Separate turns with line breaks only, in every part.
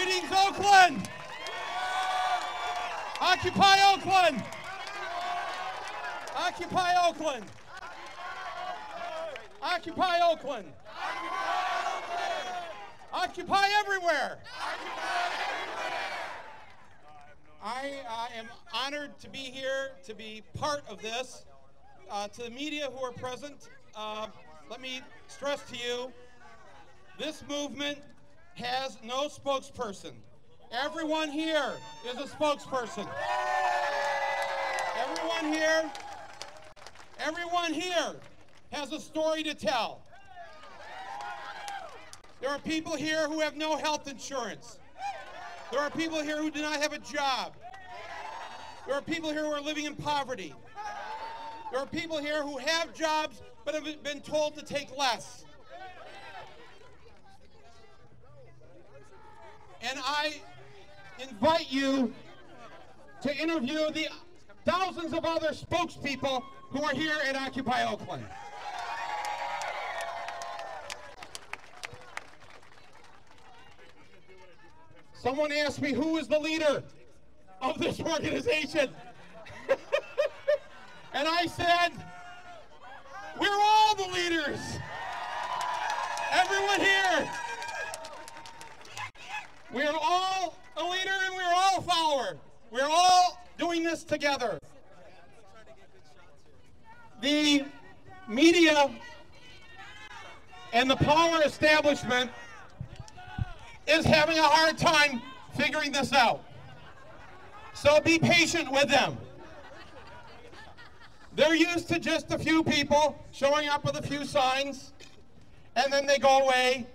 Greetings, Oakland! Occupy Oakland! Occupy Oakland! Occupy Oakland! Occupy everywhere! I am honored to be here, to be part of this. To the media who are present, let me stress to you, this movement has no spokesperson. Everyone here is a spokesperson. Everyone here has a story to tell. There are people here who have no health insurance. There are people here who do not have a job. There are people here who are living in poverty. There are people here who have jobs but have been told to take less. And I invite you to interview the thousands of other spokespeople who are here at Occupy Oakland. Someone asked me who is the leader of this organization. And I said, we're all the leaders. Everyone here. We're all a leader and we're all a follower. We're all doing this together. The media and the power establishment is having a hard time figuring this out. So be patient with them. They're used to just a few people showing up with a few signs, and then they go away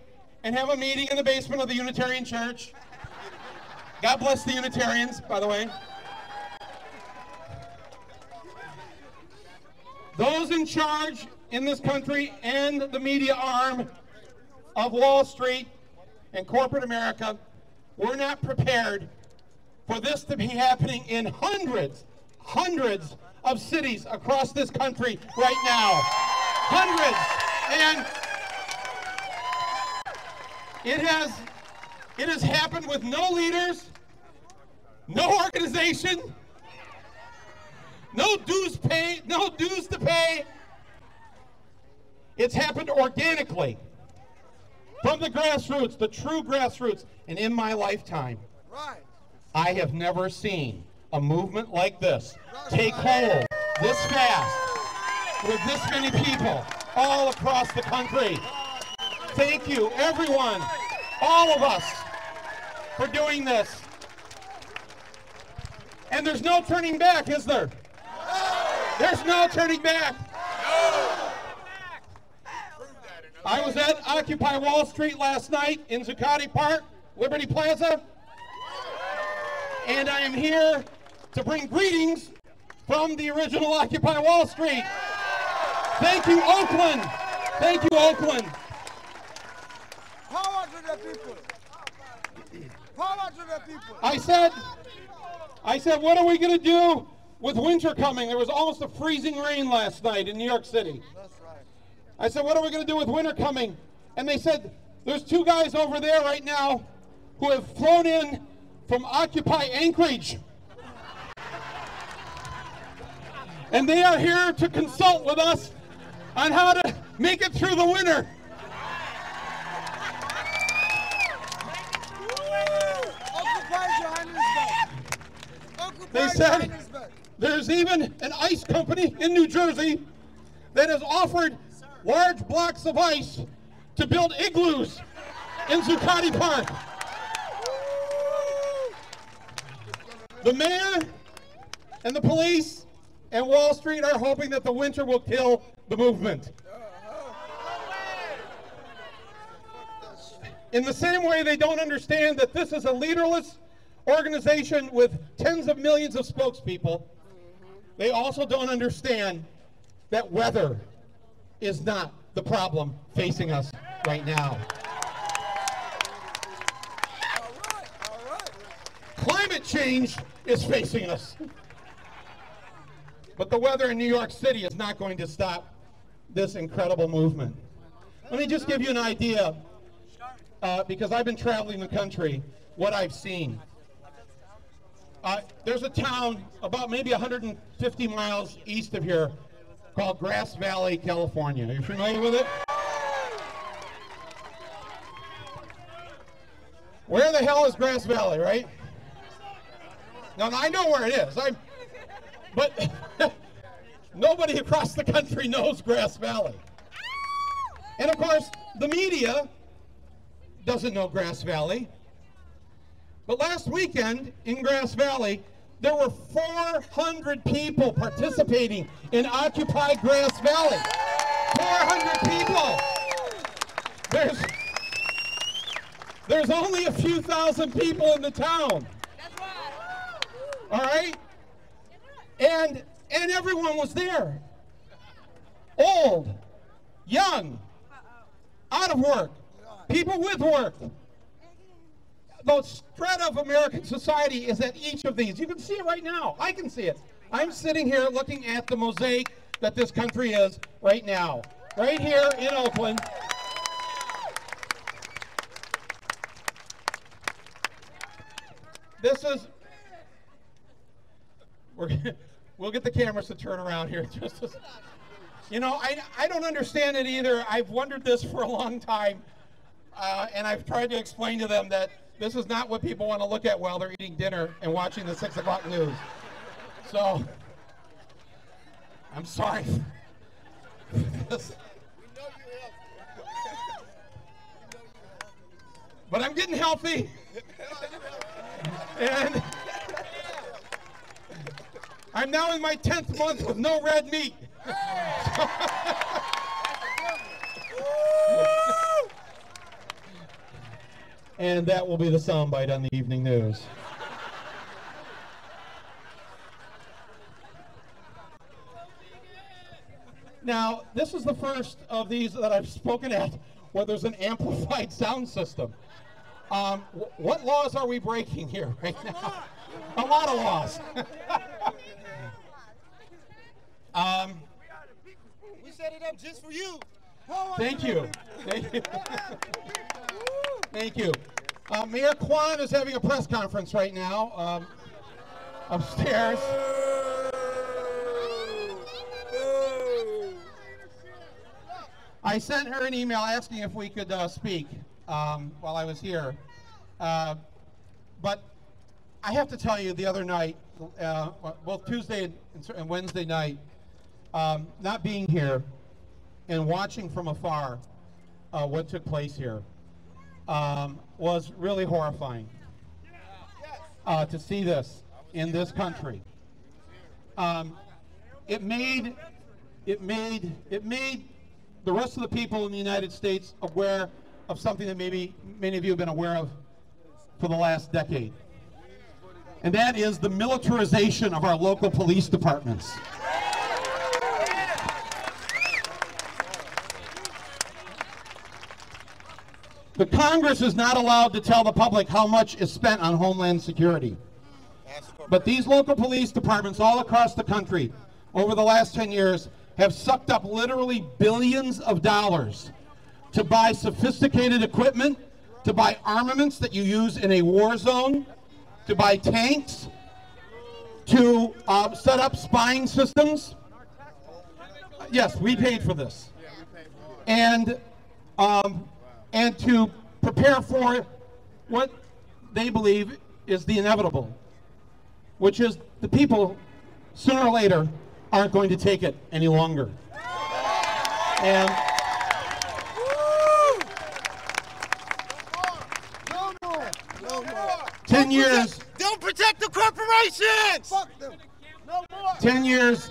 and have a meeting in the basement of the Unitarian Church. God bless the Unitarians, by the way. Those in charge in this country and the media arm of Wall Street and corporate America were not prepared for this to be happening in hundreds of cities across this country right now. Hundreds. And it has happened with no leaders, no organization, no dues to pay. It's happened organically from the grassroots, the true grassroots. And in my lifetime, I have never seen a movement like this take hold this fast with this many people all across the country. Thank you, everyone, all of us, for doing this. And there's no turning back, is there? There's no turning back. I was at Occupy Wall Street last night in Zuccotti Park, Liberty Plaza, and I am here to bring greetings from the original Occupy Wall Street. Thank you, Oakland. Thank you, Oakland.
Power to the people. Power to the people.
I said, what are we going to do with winter coming? There was almost a freezing rain last night in New York City.
That's right.
I said, what are we going to do with winter coming? And they said, there's two guys over there right now who have flown in from Occupy Anchorage. And they are here to consult with us on how to make it through the winter. They said there's even an ice company in New Jersey that has offered large blocks of ice to build igloos in Zuccotti Park. The mayor and the police and Wall Street are hoping that the winter will kill the movement. In the same way they don't understand that this is a leaderless organization with tens of millions of spokespeople, they also don't understand that weather is not the problem facing us right now.
All right.
Climate change is facing us. But the weather in New York City is not going to stop this incredible movement. Let me just give you an idea, because I've been traveling the country. what I've seen. There's a town about maybe 150 miles east of here called Grass Valley, California. Are you familiar with it? Where the hell is Grass Valley, right? Now, I know where it is. But nobody across the country knows Grass Valley. And of course, the media doesn't know Grass Valley. But last weekend in Grass Valley, there were 400 people participating in Occupy Grass Valley. 400 people. There's only a few thousand people in the town. All right? And everyone was there. Old, young, out of work, people with work. The spread of American society is at each of these. You can see it right now. I can see it. I'm sitting here looking at the mosaic that this country is right now. Right here in Oakland. This is, we'll get the cameras to turn around here. You know, I don't understand it either. I've wondered this for a long time, and I've tried to explain to them that this is not what people want to look at while they're eating dinner and watching the 6 o'clock news. So, I'm sorry. But I'm getting healthy. And I'm now in my 10th month with no red meat. And that will be the soundbite on the evening news. Now, this is the first of these that I've spoken at where there's an amplified sound system. What laws are we breaking here right now? A lot of laws.
We set it up just for you.
Thank you. Thank you. Thank you. Mayor Kwan is having a press conference right now upstairs. I sent her an email asking if we could speak while I was here. But I have to tell you, the other night, both Tuesday and Wednesday night, not being here and watching from afar what took place here was really horrifying to see this in this country. It made the rest of the people in the United States aware of something that maybe many of you have been aware of for the last decade. And that is the militarization of our local police departments. The Congress is not allowed to tell the public how much is spent on Homeland Security. But these local police departments all across the country over the last 10 years have sucked up literally billions of dollars to buy sophisticated equipment, to buy armaments that you use in a war zone, to buy tanks, to set up spying systems. Yes, we paid for this. And to prepare for what they believe is the inevitable, which is the people, sooner or later, aren't going to take it any longer. And
No more.
10 years.
Don't protect the corporations. Fuck them. No more.
10 years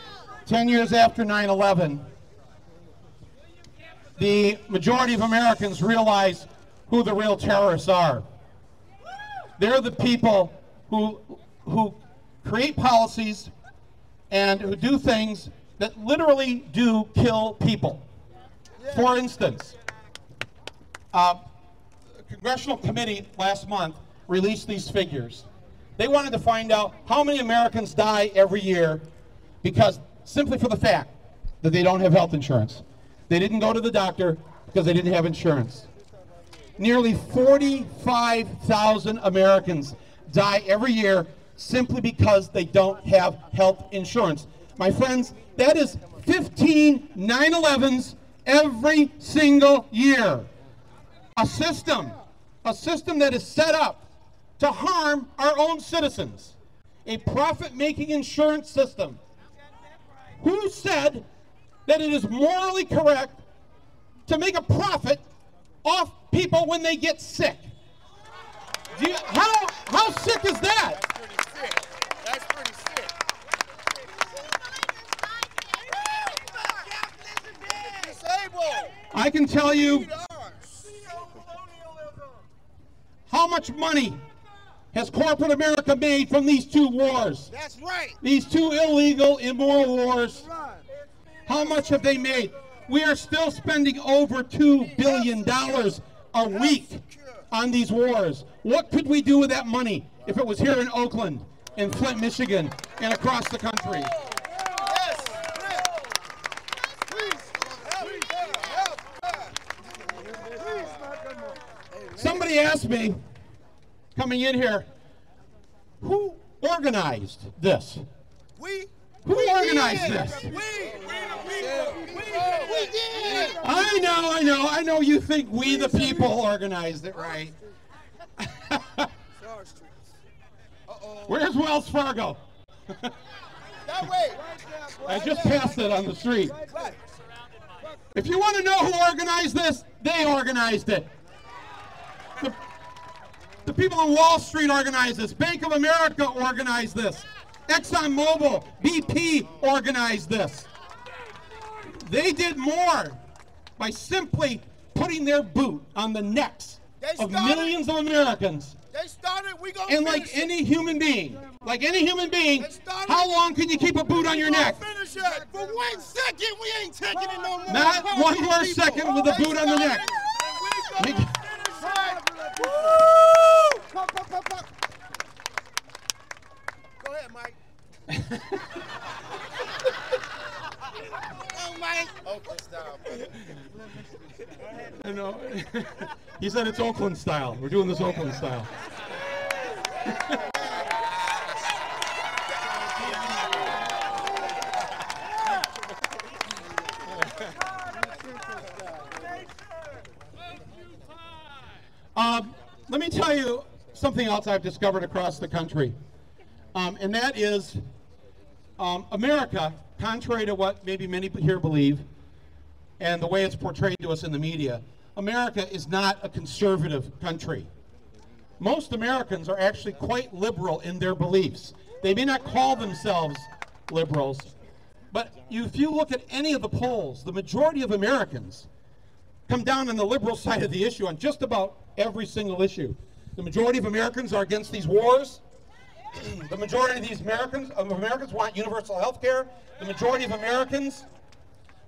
after 9/11, the majority of Americans realize who the real terrorists are. They're the people who create policies and who do things that literally do kill people. For instance, a congressional committee last month released these figures. They wanted to find out how many Americans die every year because simply for the fact that they don't have health insurance. They didn't go to the doctor because they didn't have insurance. Nearly 45,000 Americans die every year simply because they don't have health insurance. My friends, that is 15 9/11s every single year. A system that is set up to harm our own citizens. A profit-making insurance system. Who said that it is morally correct to make a profit off people when they get sick? How sick is that?
That's pretty sick. That's pretty sick. Disabled.
I can tell you how much money has corporate America made from these two wars.
That's right.
These two illegal, immoral wars. How much have they made? We are still spending over $2 billion a week on these wars. What could we do with that money if it was here in Oakland, in Flint, Michigan, and across the country? Somebody asked me, coming in here, who organized this? Who organized this?
We did.
I know you think we the people organized it, right? Where's Wells Fargo?
That way.
I just passed it on the street. If you want to know who organized this, they organized it. The people on Wall Street organized this. Bank of America organized this. ExxonMobil, BP organized this. They did more by simply putting their boot on the necks of millions of Americans.
They started,
and like any human being, how long can you keep a boot on your neck?
Finish it. For 1 second, we ain't taking it no more.
Not one more second with a boot on the neck.
Go ahead, Mike. Oh, Mike. Oakland style.
I know. He said it's Oakland style. We're doing this Oakland style. Let me tell you something else I've discovered across the country. And that is America, contrary to what maybe many here believe, and the way it's portrayed to us in the media, America is not a conservative country. Most Americans are actually quite liberal in their beliefs. They may not call themselves liberals, but if you look at any of the polls, the majority of Americans come down on the liberal side of the issue on just about every single issue. The majority of Americans are against these wars. The majority of these Americans want universal health care. The majority of Americans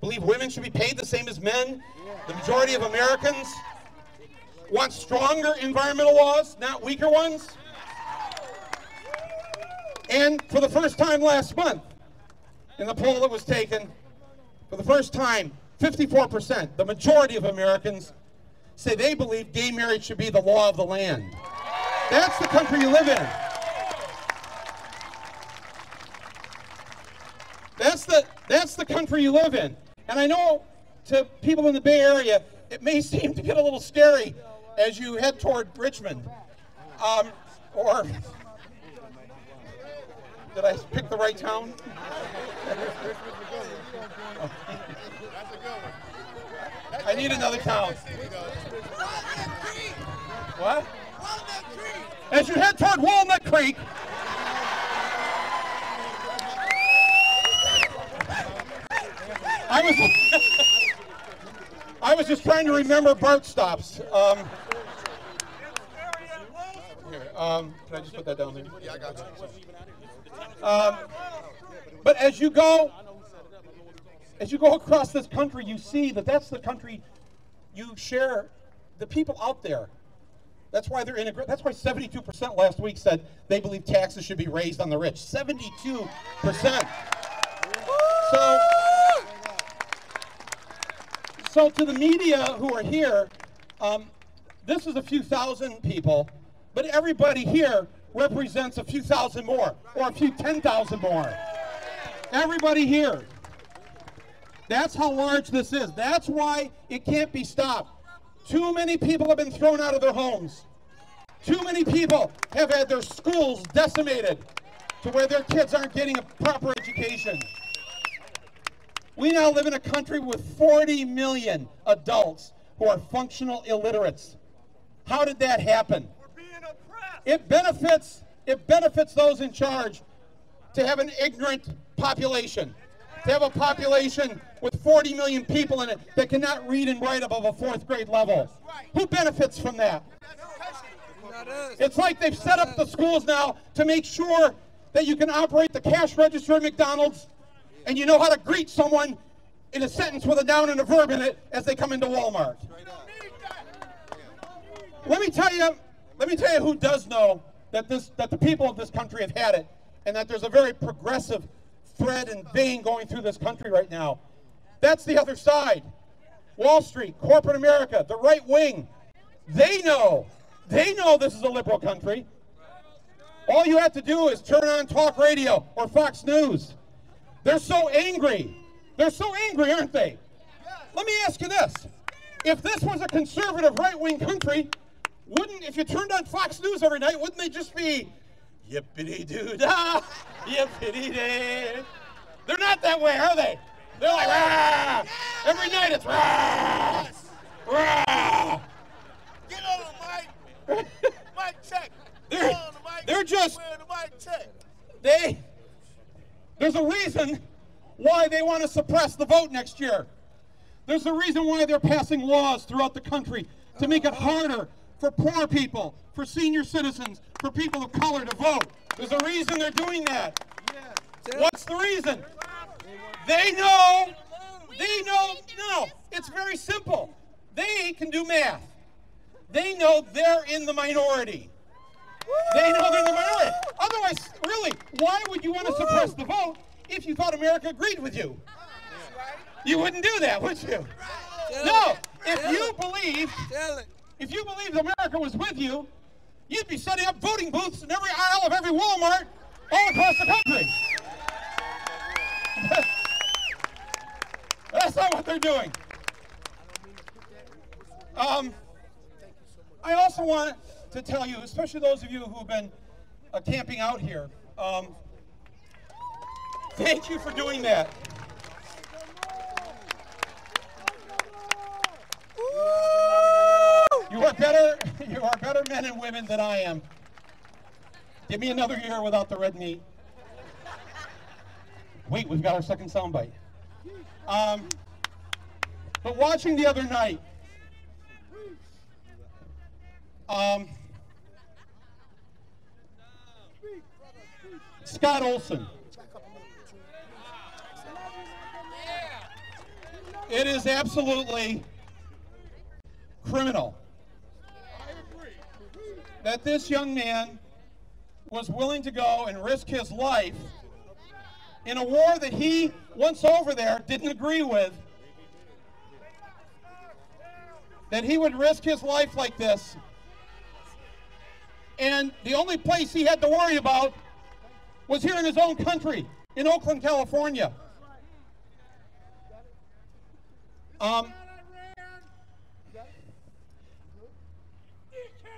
believe women should be paid the same as men. The majority of Americans want stronger environmental laws, not weaker ones. And for the first time last month, in the poll that was taken, for the first time, 54%, the majority of Americans say they believe gay marriage should be the law of the land. That's the country you live in. That's the country you live in. And I know to people in the Bay Area, it may seem to get a little scary as you head toward Richmond. Or did I pick the right town? I need another town. What? As you head toward Walnut Creek, I was just trying to remember BART stops. Can I just put that down there?
Yeah, I got you.
But as you go across this country, you see that that's the country you share. The people out there. That's why they're That's why 72% last week said they believe taxes should be raised on the rich. 72%. So to the media who are here, this is a few thousand people, but everybody here represents a few thousand more, or a few 10,000 more. Everybody here. That's how large this is. That's why it can't be stopped. Too many people have been thrown out of their homes. Too many people have had their schools decimated to where their kids aren't getting a proper education. We now live in a country with 40 million adults who are functional illiterates. How did that happen?
We're being oppressed.
It benefits those in charge to have an ignorant population, to have a population with 40 million people in it that cannot read and write above a 4th grade level. Who benefits from that? It's like they've set up the schools now to make sure that you can operate the cash register at McDonald's and you know how to greet someone in a sentence with a noun and a verb in it as they come into Walmart. Let me tell you who does know that the people of this country have had it, and that there's a very progressive thread and vein going through this country right now. That's the other side. Wall Street, corporate America, the right wing. They know this is a liberal country. All you have to do is turn on talk radio or Fox News. They're so angry. They're so angry, aren't they? Let me ask you this. If this was a conservative right-wing country, if you turned on Fox News every night, wouldn't they just be yippity-doo-dah, yippity-day? They're not that way, are they? They're like, rah! Every night it's rah! Rah!
Get on the mic. Mic check.
They're just,
the mic check.
there's a reason why they want to suppress the vote next year. There's a reason why they're passing laws throughout the country to make it harder for poor people, for senior citizens, for people of color to vote. There's a reason they're doing that. What's the reason? They know, no, it's very simple. They can do math. They know they're in the minority. They know they're in the minority. Otherwise, really, why would you want to suppress the vote if you thought America agreed with you? You wouldn't do that, would you? No, if you believed America was with you, you'd be setting up voting booths in every aisle of every Walmart all across the country. That's not what they're doing. I also want to tell you, especially those of you who have been camping out here, thank you for doing that. You are better men and women than I am. Give me another year without the red meat. Wait, we've got our second soundbite. But watching the other night, Scott Olson. It is absolutely criminal that this young man was willing to go and risk his life in a war that he, once over there, didn't agree with. That he would risk his life like this. And the only place he had to worry about was here in his own country, in Oakland, California.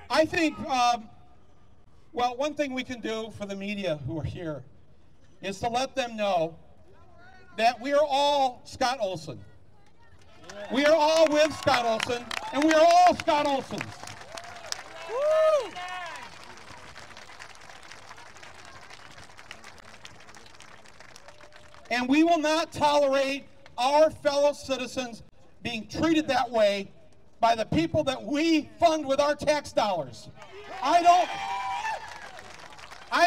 I think, well, one thing we can do for the media who are here is to let them know that we are all Scott Olson. We are all with Scott Olson, and we are all Scott Olsons. Woo! And we will not tolerate our fellow citizens being treated that way by the people that we fund with our tax dollars. I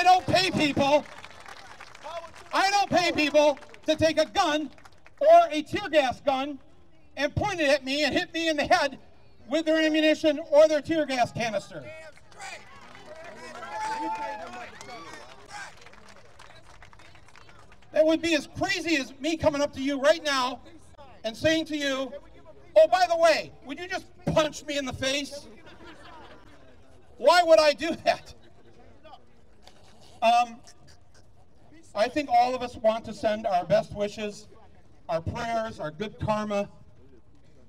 don't pay people to take a gun or a tear gas gun and point it at me and hit me in the head with their ammunition or their tear gas canister. That would be as crazy as me coming up to you right now and saying to you, oh, by the way, would you just punch me in the face? Why would I do that? I think all of us want to send our best wishes, our prayers, our good karma,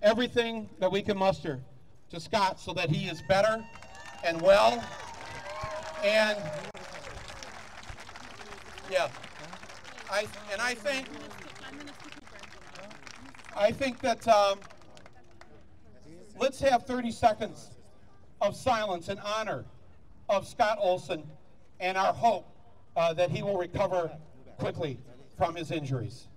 everything that we can muster to Scott so that he is better and well. And yeah, I think that let's have 30 seconds of silence in honor of Scott Olson and our hope that he will recover quickly from his injuries.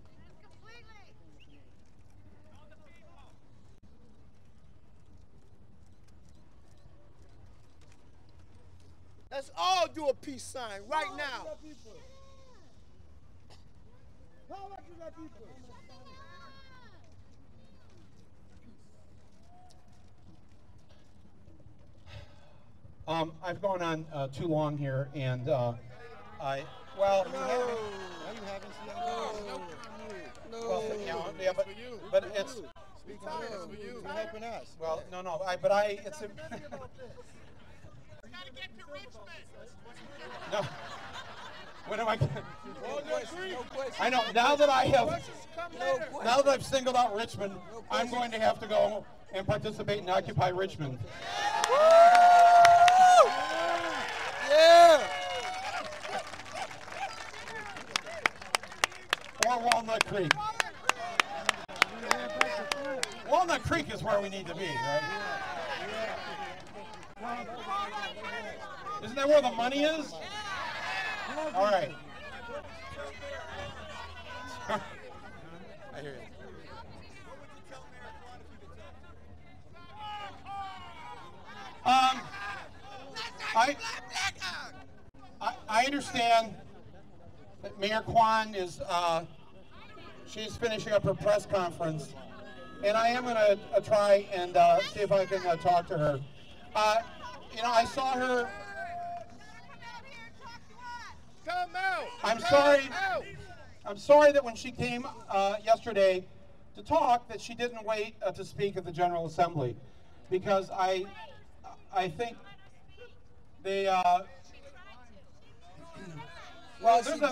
Let's all do a peace sign right now.
I've gone on too long here, and well,
No.
well, yeah, but it's.
Speak on it. It's for you. You're helping us.
Well, no, it's.
We gotta get to Richmond.
No. When am I?
No question.
I know. Now that I have,
Questions come later.
now that I've singled out Richmond, I'm going to have to go and participate in Occupy Richmond.
Yeah.
Or Walnut Creek. Walnut Creek is where we need to be, right? Isn't that where the money is? All right. I hear you. I understand that Mayor Kwan is she's finishing up her press conference, and I am going to try and see if I can talk to her. You know, I saw her.
Come out.
I'm sorry. I'm sorry that when she came yesterday to talk, that she didn't wait to speak at the General Assembly, because I think they. Well, there's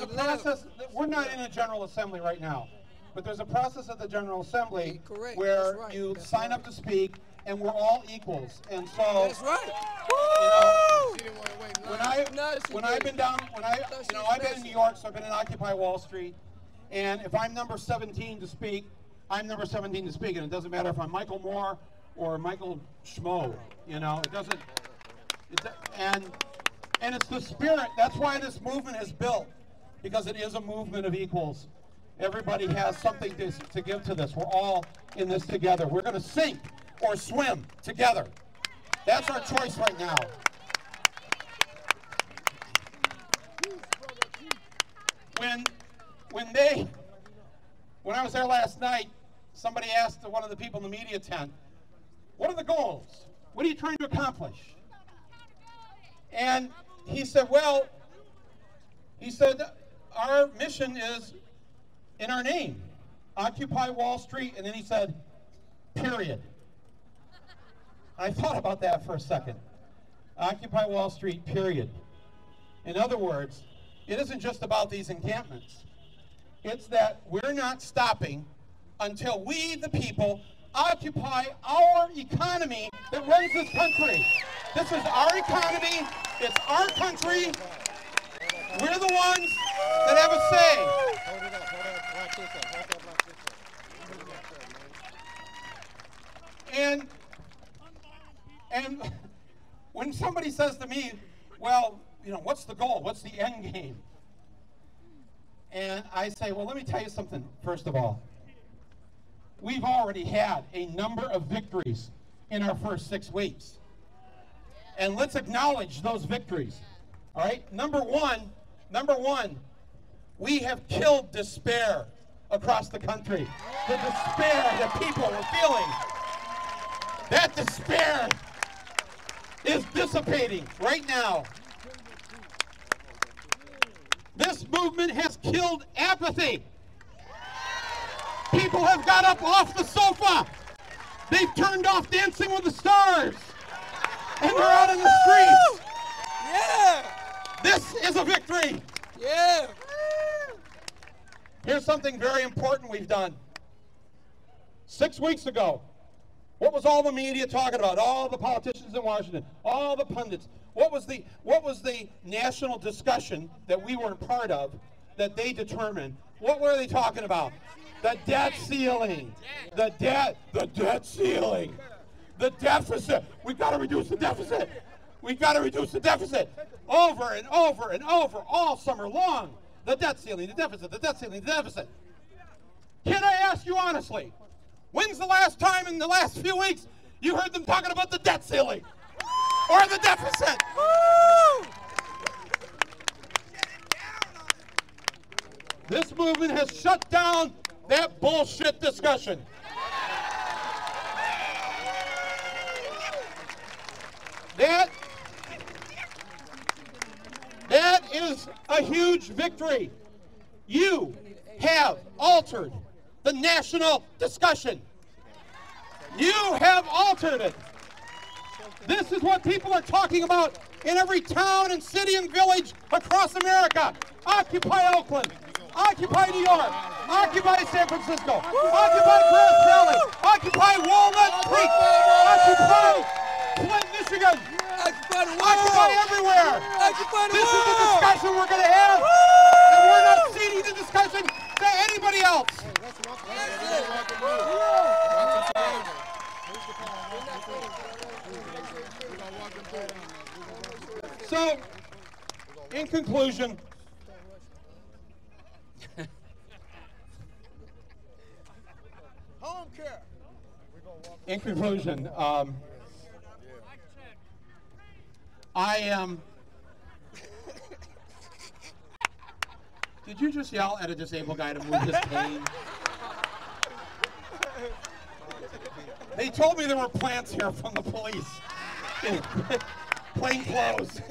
a process. We're not in a General Assembly right now, but there's a process at the General Assembly where you sign up to speak, and we're all equals. And so
That's right.
You know, when I've been down, I've been in New York, so I've been in Occupy Wall Street, and if I'm number 17 to speak, I'm number 17 to speak, and it doesn't matter if I'm Michael Moore or Michael Schmo. You know, it doesn't. And it's the spirit. That's why this movement is built, because it is a movement of equals. Everybody has something to give to this. We're all in this together. We're going to sink or swim together. That's our choice right now. When I was there last night, somebody asked one of the people in the media tent, "What are the goals? What are you trying to accomplish?" And he said, our mission is in our name, Occupy Wall Street, and then he said, period. I thought about that for a second. Occupy Wall Street, period. In other words, it isn't just about these encampments. It's that we're not stopping until we, the people, occupy our economy that runs this country. This is our economy. It's our country. We're the ones that have a say. And when somebody says to me, well, you know, what's the goal? What's the end game? And I say, well, let me tell you something, first of all. We've already had a number of victories in our first 6 weeks. And let's acknowledge those victories. All right? Number one, we have killed despair across the country. The despair that people were feeling. That despair is dissipating right now. This movement has killed apathy. People have got up off the sofa. They've turned off Dancing with the Stars. and they're out in the streets.
Yeah.
This is a victory.
Yeah.
Here's something very important we've done. 6 weeks ago, what was all the media talking about? All the politicians in Washington, all the pundits. What was the national discussion that we weren't part of that they determined? What were they talking about? The debt ceiling. The debt ceiling. The deficit. We've got to reduce the deficit. We've got to reduce the deficit. Over and over and over all summer long. The debt ceiling, the deficit, the debt ceiling, the deficit. Can I ask you honestly, when's the last time in the last few weeks you heard them talking about the debt ceiling or the deficit?
Woo!
This movement has shut down that bullshit discussion. That is a huge victory. You have altered the national discussion. You have altered it. This is what people are talking about in every town and city and village across America. Occupy Oakland. Occupy New York. Occupy San Francisco. Occupy Grass Valley. Occupy Walnut Creek. Occupy Flint, Michigan. Occupy everywhere. This is the discussion we're going to have. And we're not ceding the discussion to anybody else. So, in conclusion,
Home care.
I am. Did you just yell at a disabled guy to move his cane? They told me there were plants here from the police. Plainclothes.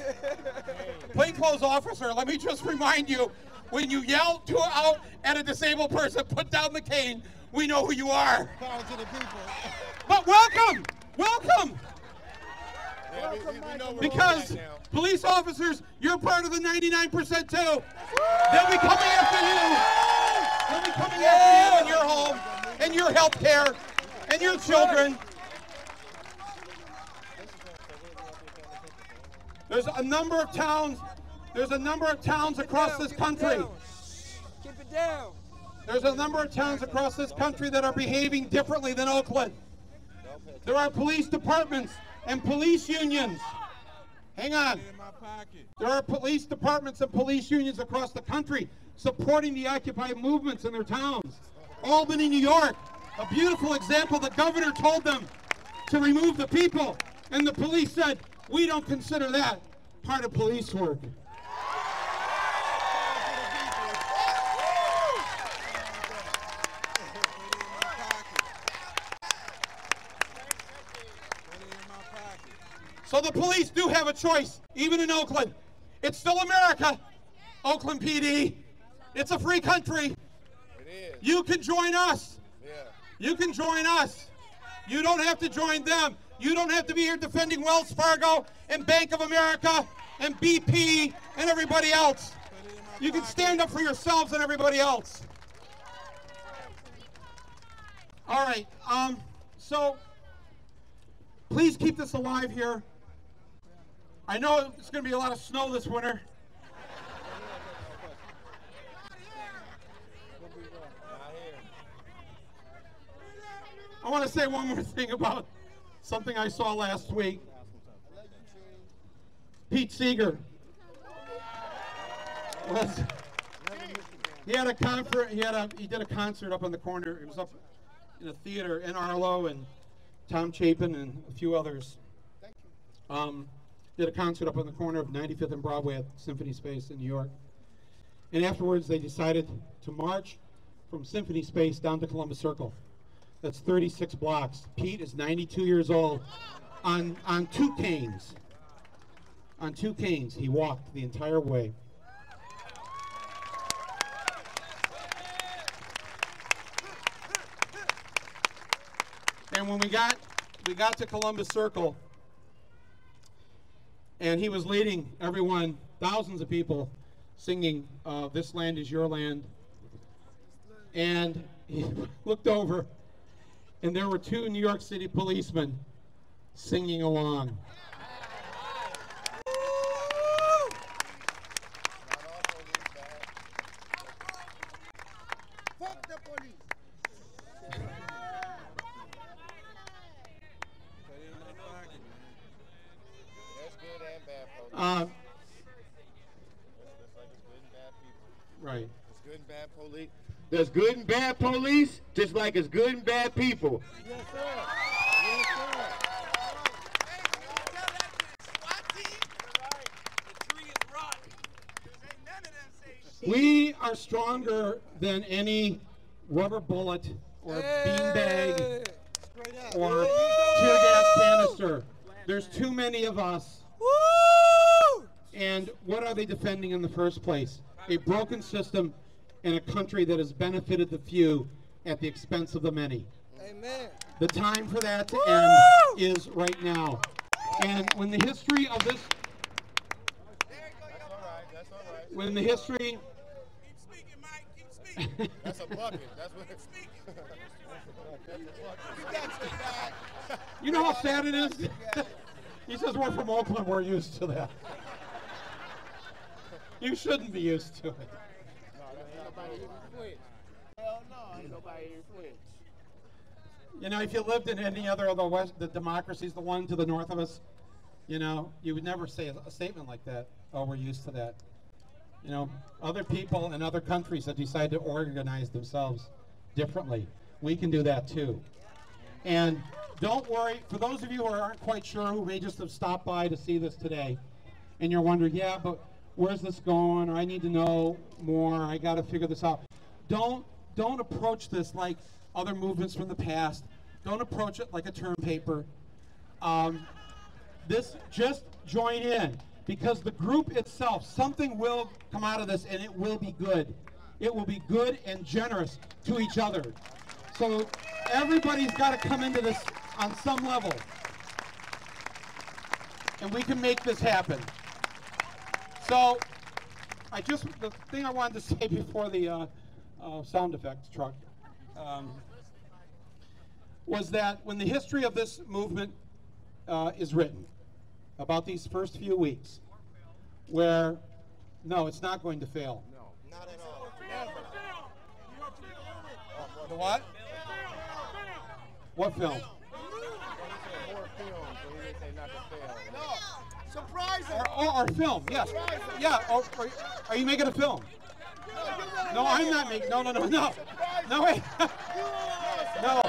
Plainclothes officer, let me just remind you, when you yell out at a disabled person, put down the cane, we know who you are.
Power to the people.
But welcome! Welcome!
Yeah, we know
because police officers, you're part of the 99% too. They'll be coming after you. They'll be coming after you and your home and your health care and your children. There's a number of towns. There's a number of towns across this country.
Keep it down.
There's a number of towns across this country that are behaving differently than Oakland. There are police departments and police unions. Hang on. There are police departments and police unions across the country supporting the Occupy movements in their towns. Albany, New York, a beautiful example. The governor told them to remove the people, and the police said, we don't consider that part of police work. So the police do have a choice, even in Oakland. It's still America, Oakland PD. It's a free country.
It is.
You can join us.
Yeah.
You can join us. You don't have to join them. You don't have to be here defending Wells Fargo and Bank of America and BP and everybody else. You can stand up for yourselves and everybody else. All right, so please keep this alive here. I know it's going to be a lot of snow this winter. I want to say one more thing about something I saw last week. Pete Seeger he did a concert up on the corner. It was up in a theater in Arlo, and Tom Chapin and a few others did a concert up on the corner of 95th and Broadway at Symphony Space in New York. And afterwards they decided to march from Symphony Space down to Columbus Circle. That's 36 blocks. Pete is 92 years old. On two canes. On two canes, he walked the entire way. And when we got to Columbus Circle, And he was leading everyone, thousands of people, singing, "This land is your land." And he looked over, and there were 2 New York City policemen singing along.
Fuck the police. There's good and bad police.
Right.
There's good and bad police. There's good and bad police, just like it's good and bad people. Yes, sir. Yes, sir.
We are stronger than any rubber bullet or beanbag or tear gas canister. There's too many of us. And what are they defending in the first place? A broken system in a country that has benefited the few at the expense of the many.
Amen.
The time for that to end is right now. And when the history of this, when the history,
Keep speaking, Mike. Keep speaking. That's a bucket. That's what it's speaking. You got your back.
you know how sad it is? He says we're from Oakland, we're used to that. You shouldn't be used to it.
Hell no, ain't nobody here flinch.
You know, if you lived in any other of the democracies, the one to the north of us, you know, you would never say a statement like that. Oh, we're used to that. You know, other people in other countries have decided to organize themselves differently. We can do that too. And don't worry, for those of you who aren't quite sure, who may just have stopped by to see this today, and you're wondering, yeah, but where's this going? Or I need to know more. I got to figure this out. Don't approach this like other movements from the past. Don't approach it like a term paper. Just join in, because the group itself, something will come out of this, and it will be good. It will be good and generous to each other. So everybody's got to come into this on some level, and we can make this happen. So the thing I wanted to say before the sound effects truck was that when the history of this movement is written, about these first few weeks, where, no, it's not going to fail.
No, not at all. Never.
The what? What film?
More films, so he didn't say not to fail. No, surprise him.
Our film, yes. Yeah, are you making a film? No, I'm not making, no. No, wait. No.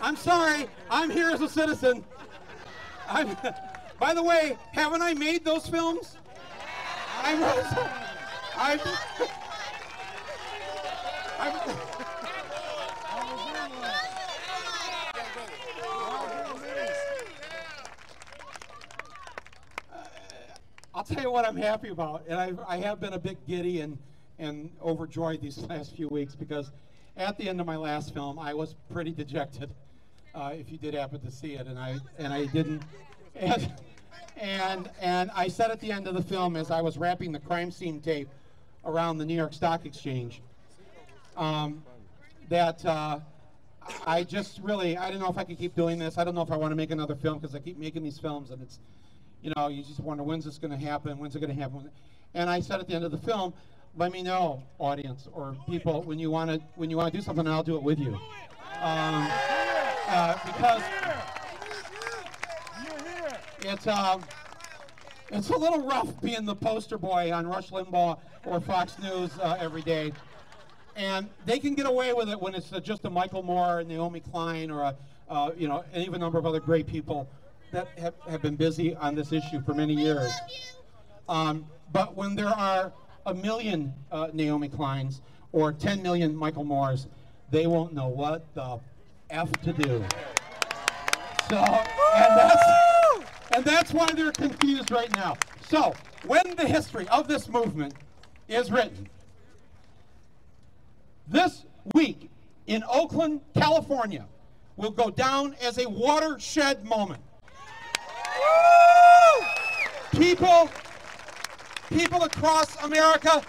I'm sorry, I'm here as a citizen. By the way, haven't I made those films? I'll tell you what I'm happy about, and I have been a bit giddy and overjoyed these last few weeks, because at the end of my last film, I was pretty dejected. If you did happen to see it, and I didn't, and I said at the end of the film, as I was wrapping the crime scene tape around the New York Stock Exchange, that I just really, I don't know if I can keep doing this. I don't know if I want to make another film, because I keep making these films, and it's, you know, you just wonder, when's this going to happen? When's it going to happen? And I said at the end of the film, let me know, audience or people, when you want to do something, and I'll do it with you. Because it's a little rough being the poster boy on Rush Limbaugh or Fox News every day, and they can get away with it when it's just a Michael Moore and Naomi Klein or you know, any of a number of other great people that have been busy on this issue for many years. But when there are 1 million Naomi Kleins or 10 million Michael Moores, they won't know what the F to do. So, and that's why they're confused right now. So, when the history of this movement is written, this week in Oakland, California, will go down as a watershed moment. People across America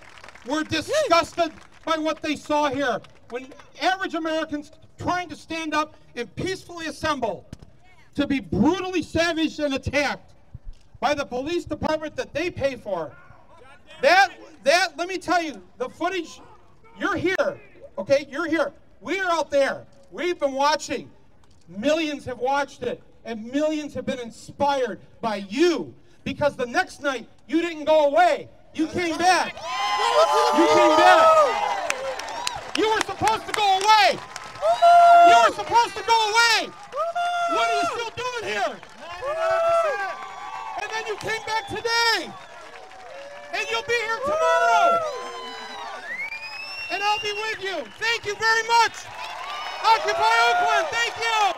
were disgusted by what they saw here. When average Americans trying to stand up and peacefully assemble to be brutally savaged and attacked by the police department that they pay for. That, let me tell you, the footage, you're here, okay? You're here. We're out there. We've been watching. Millions have watched it, and millions have been inspired by you, because the next night, you didn't go away. You came back. You came back. You were supposed to go away. You were supposed to go away. What are you still doing here? And then you came back today. And you'll be here tomorrow. And I'll be with you. Thank you very much. Occupy Oakland. Thank you.